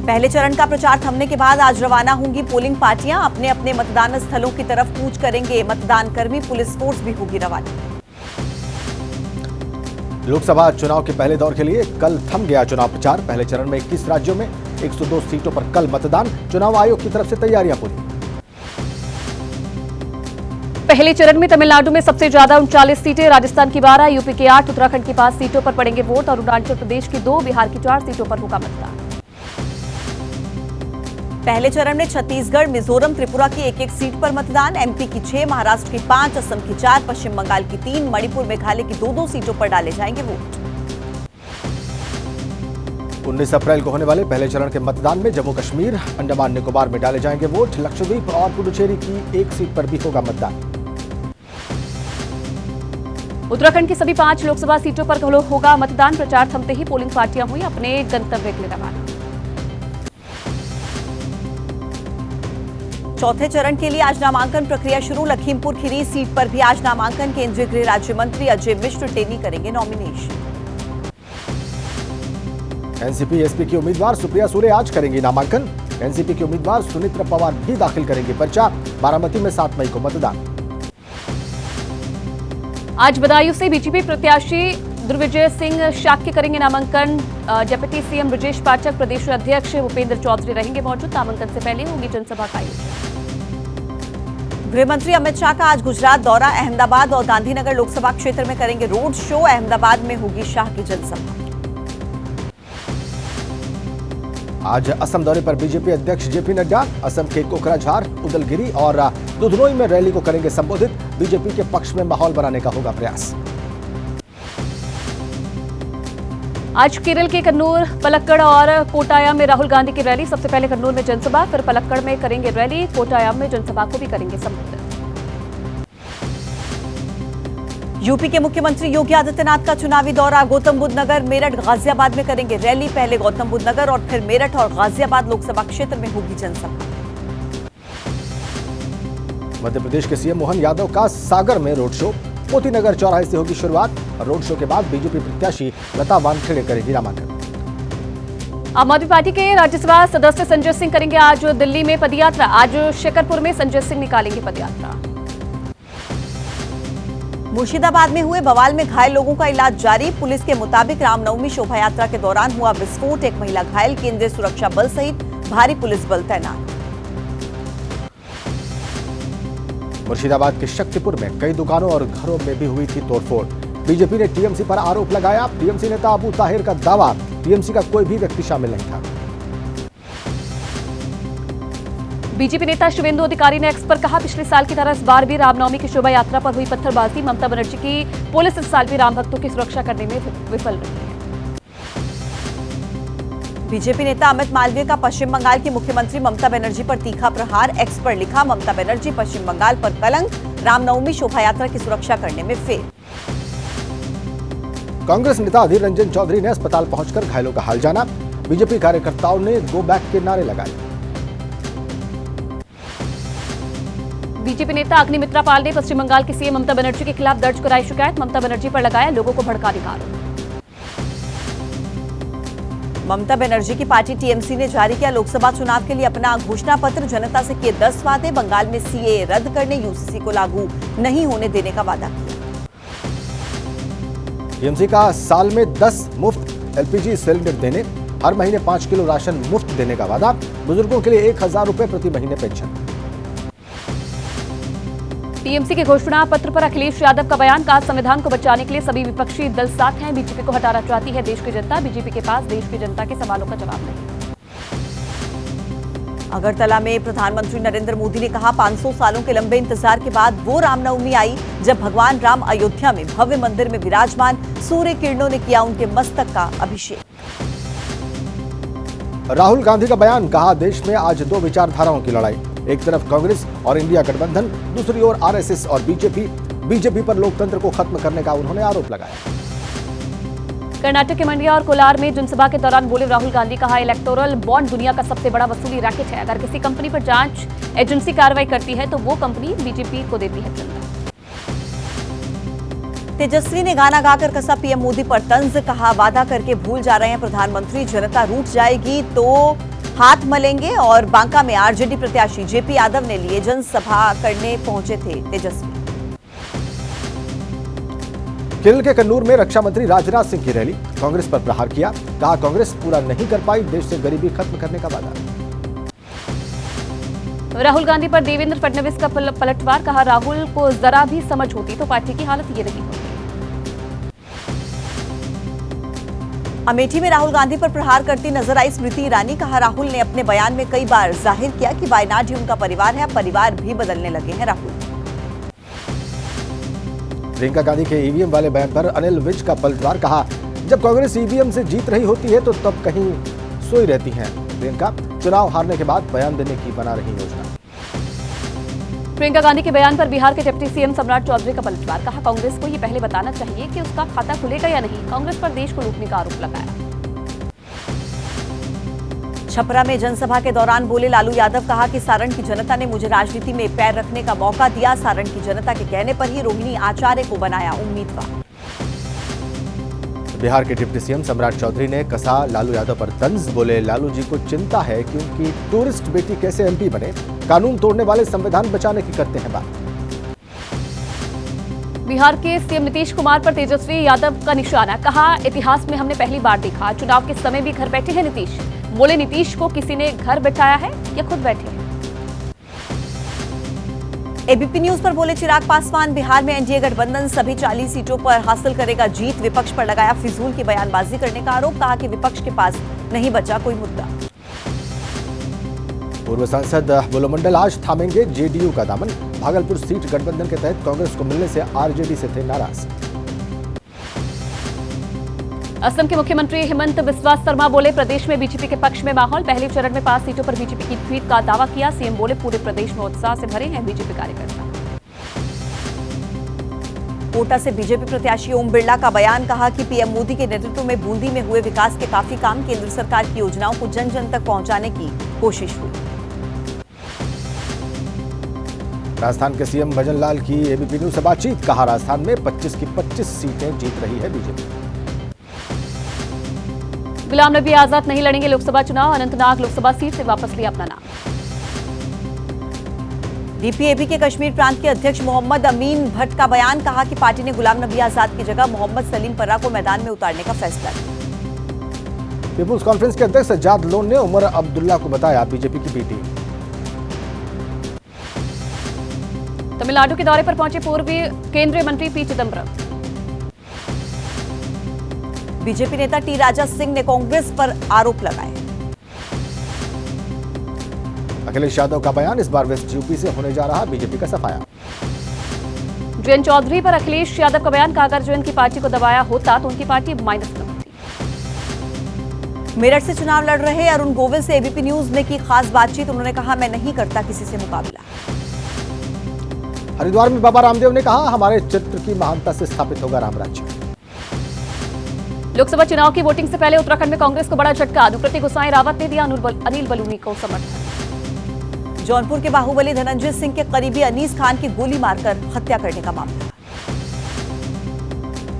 पहले चरण का प्रचार थमने के बाद आज रवाना होंगी पोलिंग पार्टियां। अपने अपने मतदान स्थलों की तरफ कूच करेंगे मतदान कर्मी। पुलिस फोर्स भी होगी रवाना। लोकसभा चुनाव के पहले दौर के लिए कल थम गया चुनाव प्रचार। पहले चरण में 21 राज्यों में 102 सीटों पर कल मतदान। चुनाव आयोग की तरफ से तैयारियां पूरी। पहले चरण में तमिलनाडु में सबसे ज्यादा 39 सीटें, राजस्थान की 12, यूपी की 8, उत्तराखंड की 5 सीटों पर पड़ेंगे वोट और अरुणाचल प्रदेश की 2, बिहार की 4 सीटों पर होगा मतदान। पहले चरण में छत्तीसगढ़, मिजोरम, त्रिपुरा की 1-1 सीट पर मतदान। एमपी की 6, महाराष्ट्र की 5, असम की 4, पश्चिम बंगाल की 3, मणिपुर, मेघालय की 2-2 सीटों पर डाले जाएंगे वोट। 19 अप्रैल को होने वाले पहले चरण के मतदान में जम्मू कश्मीर, अंडमान निकोबार में डाले जाएंगे वोट। लक्षद्वीप और पुडुचेरी की 1 सीट पर भी होगा मतदान। उत्तराखंड की सभी 5 लोकसभा सीटों पर होगा मतदान। प्रचार थमते ही पोलिंग पार्टियां हुई अपने गंतव्य के लिए रवाना। चौथे चरण के लिए आज नामांकन प्रक्रिया शुरू। लखीमपुर खीरी सीट पर भी आज नामांकन। केंद्रीय गृह राज्य मंत्री अजय मिश्र टेनी करेंगे नॉमिनेशन। एनसीपी एसपी की उम्मीदवार सुप्रिया सुले आज करेंगी नामांकन। एनसीपी की उम्मीदवार सुनित्रा पवार भी दाखिल करेंगी पर्चा। बारामती में 7 मई को मतदान। आज बदायूं से बीजेपी प्रत्याशी दुर्विजय सिंह शाक्य करेंगे नामांकन। डिप्टी सीएम ब्रजेश पाठक, प्रदेश अध्यक्ष भूपेंद्र चौधरी रहेंगे मौजूद। नामांकन से पहले होगी जनसभा का आयोजन। गृह मंत्री अमित शाह का आज गुजरात दौरा। अहमदाबाद और गांधीनगर लोकसभा क्षेत्र में करेंगे रोड शो। अहमदाबाद में होगी शाह की जनसभा। आज असम दौरे पर बीजेपी अध्यक्ष जेपी नड्डा। असम के कोकराझार, उदलगिरी और दुधनोई में रैली को करेंगे संबोधित। बीजेपी के पक्ष में माहौल बनाने का होगा प्रयास। आज केरल के कन्नूर, पलक्कड़ और कोटायाम में राहुल गांधी की रैली। सबसे पहले कन्नूर में जनसभा, फिर पलक्कड़ में करेंगे रैली। कोटायाम में जनसभा को भी करेंगे संबोधित। यूपी के मुख्यमंत्री योगी आदित्यनाथ का चुनावी दौरा। गौतम बुद्ध नगर, मेरठ, गाजियाबाद में करेंगे रैली। पहले गौतम बुद्ध नगर और फिर मेरठ और गाजियाबाद लोकसभा क्षेत्र में होगी जनसभा। मध्य प्रदेश के सीएम मोहन यादव का सागर में रोड शो। मोती नगर चौराहे से होगी शुरुआत। रोड शो के बाद बीजेपी प्रत्याशी लता वानखेड़े करेगी नामांकन। आम आदमी पार्टी के राज्यसभा सदस्य संजय सिंह करेंगे आज दिल्ली में पदयात्रा। आज शकरपुर में संजय सिंह निकालेंगे पदयात्रा। मुर्शिदाबाद में हुए बवाल में घायल लोगों का इलाज जारी। पुलिस के मुताबिक रामनवमी शोभा यात्रा के दौरान हुआ विस्फोट। एक महिला घायल। केंद्रीय सुरक्षा बल सहित भारी पुलिस बल तैनात। मुर्शिदाबाद के शक्तिपुर में कई दुकानों और घरों में भी हुई थी तोड़फोड़। बीजेपी ने टीएमसी पर आरोप लगाया। टीएमसी नेता अबू ताहिर का दावा, टीएमसी का कोई भी व्यक्ति शामिल नहीं था। बीजेपी नेता शिवेंदु अधिकारी ने एक्स पर कहा, पिछले साल की तरह इस बार भी रामनवमी की शोभा यात्रा पर हुई पत्थरबाजी। ममता बनर्जी की पुलिस इस साल भी राम भक्तों की सुरक्षा करने में विफल रही है। बीजेपी नेता अमित मालवीय का पश्चिम बंगाल की मुख्यमंत्री ममता बनर्जी पर तीखा प्रहार। एक्स पर लिखा, ममता बनर्जी पश्चिम बंगाल पर कलंक, रामनवमी शोभा यात्रा की सुरक्षा करने में फेल। कांग्रेस नेता अधीर रंजन चौधरी ने अस्पताल पहुंचकर घायलों का हाल जाना। बीजेपी कार्यकर्ताओं ने गो बैक के नारे लगाए। बीजेपी नेता अग्निमित्रा पाल ने पश्चिम बंगाल की सीएम ममता बनर्जी के खिलाफ दर्ज कराई शिकायत। ममता बनर्जी पर लगाया लोगों को भड़काने का आरोप। ममता बनर्जी की पार्टी टीएमसी ने जारी किया लोकसभा चुनाव के लिए अपना घोषणा पत्र। जनता से किए 10 वादे। बंगाल में सीएए रद्द करने, यूसीसी को लागू नहीं होने देने का वादा किया। टीएमसी का साल में 10 मुफ्त एलपीजी सिलेंडर देने, हर महीने 5 किलो राशन मुफ्त देने का वादा। बुजुर्गों के लिए 1000 रुपए प्रति महीने पेंशन। टीएमसी के घोषणा पत्र पर अखिलेश यादव का बयान। कहा, संविधान को बचाने के लिए सभी विपक्षी दल साथ हैं। बीजेपी को हटाना चाहती है देश की जनता। बीजेपी के पास देश की जनता के सवालों का जवाब नहीं। अगरतला में प्रधानमंत्री नरेंद्र मोदी ने कहा, 500 सालों के लंबे इंतजार के बाद वो रामनवमी आई जब भगवान राम अयोध्या में भव्य मंदिर में विराजमान। सूर्य किरणों ने किया उनके मस्तक का अभिषेक। राहुल गांधी का बयान। कहा, देश में आज 2 विचारधाराओं की लड़ाई। एक तरफ कांग्रेस और इंडिया गठबंधन, दूसरी ओर आरएसएस और बीजेपी पर लोकतंत्र को खत्म करने का उन्होंने आरोप लगाया। कर्नाटक के मंडिया और कोलार में जनसभा के दौरान बोले राहुल गांधी। कहा, इलेक्टोरल बॉन्ड दुनिया का सबसे बड़ा वसूली रैकेट है। अगर किसी कंपनी पर जांच एजेंसी कार्रवाई करती है तो वो कंपनी बीजेपी को देती है चंदा। तेजस्वी ने गाना गाकर कसा पीएम मोदी पर तंज। कहा, वादा करके भूल जा रहे हैं प्रधानमंत्री। जनता रूठ जाएगी तो हाथ मलेंगे और बांका में आरजेडी प्रत्याशी जेपी यादव ने लिए जनसभा करने पहुंचे थे तेजस्वी। केरल के कन्नूर में रक्षा मंत्री राजनाथ सिंह की रैली, कांग्रेस पर प्रहार किया, कहा कांग्रेस पूरा नहीं कर पाई देश से गरीबी खत्म करने का वादा। राहुल गांधी पर देवेंद्र फडणवीस का पलटवार, कहा राहुल को जरा भी समझ होती तो पार्टी की हालत ये नहीं होती। अमेठी में राहुल गांधी पर प्रहार करती नजर आई स्मृति ईरानी, कहा राहुल ने अपने बयान में कई बार जाहिर किया कि वायनाड ही उनका परिवार है, परिवार भी बदलने लगे हैं राहुल। प्रियंका गांधी के ईवीएम वाले बयान पर अनिल विज का पलटवार, कहा जब कांग्रेस ईवीएम से जीत रही होती है तो तब कहीं सोई रहती हैं प्रियंका, चुनाव हारने के बाद बयान देने की बना रही योजना। प्रियंका गांधी के बयान पर बिहार के डिप्टी सीएम सम्राट चौधरी का पलटवार, कहा कांग्रेस को ये पहले बताना चाहिए कि उसका खाता खुलेगा या नहीं, कांग्रेस पर देश को लूटने का आरोप लगाया। छपरा में जनसभा के दौरान बोले लालू यादव, कहा कि सारण की जनता ने मुझे राजनीति में पैर रखने का मौका दिया, सारण की जनता के कहने पर ही रोहिणी आचार्य को बनाया उम्मीदवार। बिहार के डिप्टी सीएम सम्राट चौधरी ने कसा लालू यादव पर तंज, बोले लालू जी को चिंता है कि उनकी टूरिस्ट बेटी कैसे एमपी बने, कानून तोड़ने वाले संविधान बचाने की करते हैं बात। बिहार के सीएम नीतीश कुमार पर तेजस्वी यादव का निशाना, कहा इतिहास में हमने पहली बार देखा चुनाव के समय भी घर बैठे हैं नीतीश, बोले नीतीश को किसी ने घर बैठाया है या खुद बैठे हैं। एबीपी न्यूज पर बोले चिराग पासवान, बिहार में एनडीए गठबंधन सभी 40 सीटों पर हासिल करेगा जीत, विपक्ष पर लगाया फिजूल की बयानबाजी करने का आरोप, कहा कि विपक्ष के पास नहीं बचा कोई मुद्दा। पूर्व सांसद बुलोमंडल आज थामेंगे जेडीयू का दामन, भागलपुर सीट गठबंधन के तहत कांग्रेस को मिलने से आरजेडी से थे नाराज। असम के मुख्यमंत्री हेमंत बिस्वा शर्मा बोले प्रदेश में बीजेपी के पक्ष में माहौल, पहले चरण में 5 सीटों पर बीजेपी की जीत का दावा किया, सीएम बोले पूरे प्रदेश में उत्साह से भरे हैं बीजेपी कार्यकर्ता। कोटा से बीजेपी प्रत्याशी ओम बिरला का बयान, कहा कि पीएम मोदी के नेतृत्व में बूंदी में हुए विकास के काफी काम, केंद्र सरकार की योजनाओं को जन जन तक पहुंचाने की कोशिश हुई। राजस्थान के सीएम भजन लाल की एबीपी न्यूज से बातचीत, कहा राजस्थान में 25 की 25 सीटें जीत रही है बीजेपी। गुलाम नबी आजाद नहीं लड़ेंगे लोकसभा चुनाव, अनंतनाग लोकसभा सीट से वापस लिया अपना नाम। डीपीएबी के कश्मीर प्रांत के अध्यक्ष मोहम्मद अमीन भट्ट का बयान, कहा कि पार्टी ने गुलाम नबी आजाद की जगह मोहम्मद सलीम पर्रा को मैदान में उतारने का फैसला किया। पीपुल्स कॉन्फ्रेंस के अध्यक्ष सज्जाद लोन ने उमर अब्दुल्ला को बताया बीजेपी की बी टीम। तमिलनाडु के दौरे पर पहुंचे पूर्व केंद्रीय मंत्री पी चिदम्बरम। बीजेपी नेता टी राजा सिंह ने कांग्रेस पर आरोप लगाए। अखिलेश यादव का बयान, इस बार वेस्ट यूपी से होने जा रहा बीजेपी का सफाया। जयंत चौधरी पर अखिलेश यादव का बयान, कहा अगर जयंत की पार्टी को दबाया होता तो उनकी पार्टी माइनस में होती। मेरठ से चुनाव लड़ रहे अरुण गोविल से एबीपी न्यूज ने की खास बातचीत, उन्होंने कहा मैं नहीं करता किसी से मुकाबला। हरिद्वार में बाबा रामदेव ने कहा हमारे चित्र की महानता से स्थापित होगा राम राज्य। लोकसभा चुनाव की वोटिंग से पहले उत्तराखंड में कांग्रेस को बड़ा झटका, अनुकृति गोसाई रावत ने दिया अनिल बलूनी को समर्थन। जौनपुर के बाहुबली धनंजय सिंह के करीबी अनीस खान की गोली मारकर हत्या करने का मामला।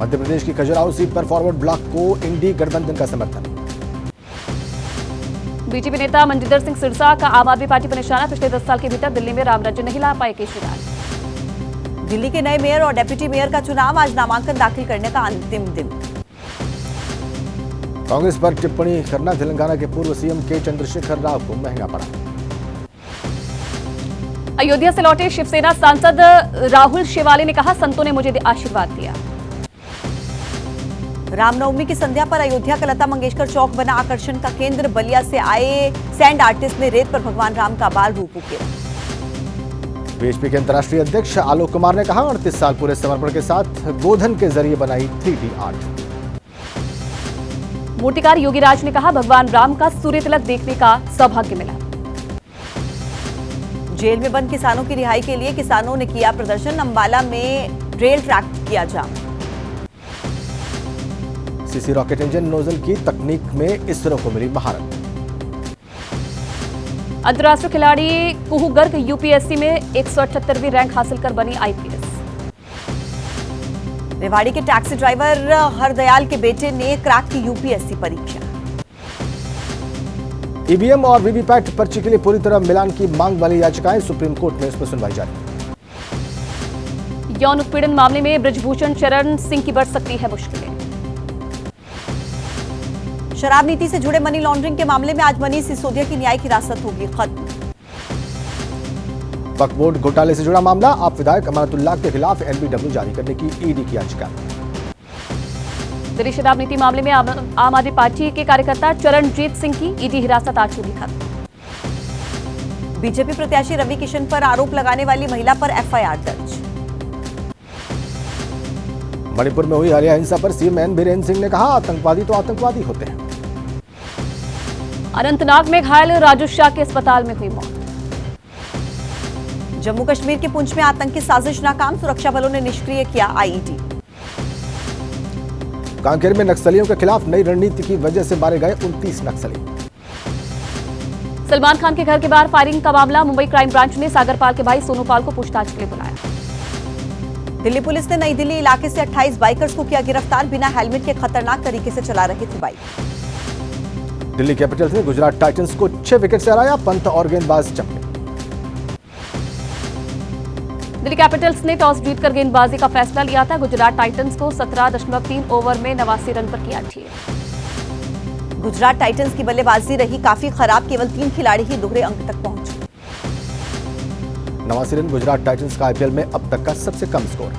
मध्य प्रदेश की खजुराहो सीट पर फॉरवर्ड ब्लॉक को इंडी गठबंधन का समर्थन। बीजेपी नेता मनजिंदर सिंह सिरसा का आम आदमी पार्टी पर निशाना, पिछले 10 साल के भीतर दिल्ली में राम राज्य नहीं ला पाए केजरीवाल। दिल्ली के नए मेयर और डेप्यूटी मेयर का चुनाव, आज नामांकन दाखिल करने का अंतिम दिन। कांग्रेस पर टिप्पणी करना तेलंगाना के पूर्व सीएम के चंद्रशेखर राव को महंगा पड़ा। अयोध्या से लौटे शिवसेना सांसद राहुल शेवाली ने कहा संतों ने मुझे आशीर्वाद दिया। रामनवमी की संध्या पर अयोध्या का लता मंगेशकर चौक बना आकर्षण का केंद्र, बलिया से आए सैंड आर्टिस्ट ने रेत पर भगवान राम का बाल रूप उकेरा। बीएचपी के अंतर्राष्ट्रीय अध्यक्ष आलोक कुमार ने कहा 38 साल पूरे समर्पण के साथ गोधन के जरिए बनाई 3D आर्ट। मूर्तिकार योगी राज ने कहा भगवान राम का सूर्य तिलक देखने का सौभाग्य मिला। जेल में बंद किसानों की रिहाई के लिए किसानों ने किया प्रदर्शन, अंबाला में रेल ट्रैक किया जाम। सीसी रॉकेट इंजन नोजल की तकनीक में इसरो को मिली महारत। अंतर्राष्ट्रीय खिलाड़ी कुहू गर्ग यूपीएससी में 178वीं रैंक हासिल कर बनी आईपीएस। रेवाड़ी के टैक्सी ड्राइवर हरदयाल के बेटे ने क्रैक की यूपीएससी परीक्षा। ईवीएम और वीवीपैट पर्ची के लिए पूरी तरह मिलान की मांग वाली याचिकाएं सुप्रीम कोर्ट में इसमें सुनवाई जारी। यौन उत्पीड़न मामले में बृजभूषण शरण सिंह की बढ़ सकती है मुश्किलें। शराब नीति से जुड़े मनी लॉन्ड्रिंग के मामले में आज मनीष सिसोदिया की न्यायिक हिरासत होगी खत्म। वक्फ बोर्ड घोटाले से जुड़ा मामला, आप विधायक अमानतुल्लाह के खिलाफ एनबीडब्ल्यू जारी करने की ईडी की याचिका। दिल्ली शराब नीति मामले में आम आदमी पार्टी के कार्यकर्ता चरणजीत सिंह की ईडी हिरासत आज होगी खत्म। बीजेपी प्रत्याशी रवि किशन पर आरोप लगाने वाली महिला पर एफआईआर दर्ज। मणिपुर में हुई हालिया हिंसा पर सीएम एन बीरेन सिंह ने कहा, आतंकवादी तो आतंकवादी होते हैं। अनंतनाग में घायल राजू शाह के अस्पताल में हुई मौत। जम्मू कश्मीर के पुंछ में आतंकी साजिश नाकाम, सुरक्षा बलों ने निष्क्रिय किया आईईडी। कांकेर में नक्सलियों के खिलाफ नई रणनीति की वजह से मारे गए 29 नक्सली। सलमान खान के घर के बाहर फायरिंग का मामला, मुंबई क्राइम ब्रांच ने सागर पाल के भाई सोनू पाल को पूछताछ के लिए बुलाया। दिल्ली पुलिस ने नई दिल्ली इलाके से 28 बाइकर्स को किया गिरफ्तार, बिना हेलमेट के खतरनाक तरीके से चला रहे थे बाइक। दिल्ली कैपिटल्स ने गुजरात टाइटंस को 6 विकेट से हराया, पंत और गेंदबाज चमके। दिल्ली कैपिटल्स ने टॉस जीतकर गेंदबाजी का फैसला लिया था। गुजरात टाइटंस को 17.3 ओवर में 89 रन पर किया ढेर। गुजरात टाइटंस की बल्लेबाजी रही काफी खराब, केवल 3 खिलाड़ी ही दोहरे अंक तक पहुंचे। 89 रन गुजरात टाइटंस का आईपीएल में अब तक का सबसे कम स्कोर।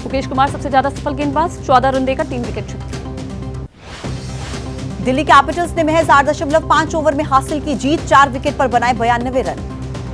मुकेश कुमार सबसे ज्यादा सफल गेंदबाज, 14 रन देकर 3 विकेट चुके। दिल्ली कैपिटल्स ने महज 8.5 ओवर में हासिल की जीत, 4 विकेट पर बनाए 92 रन।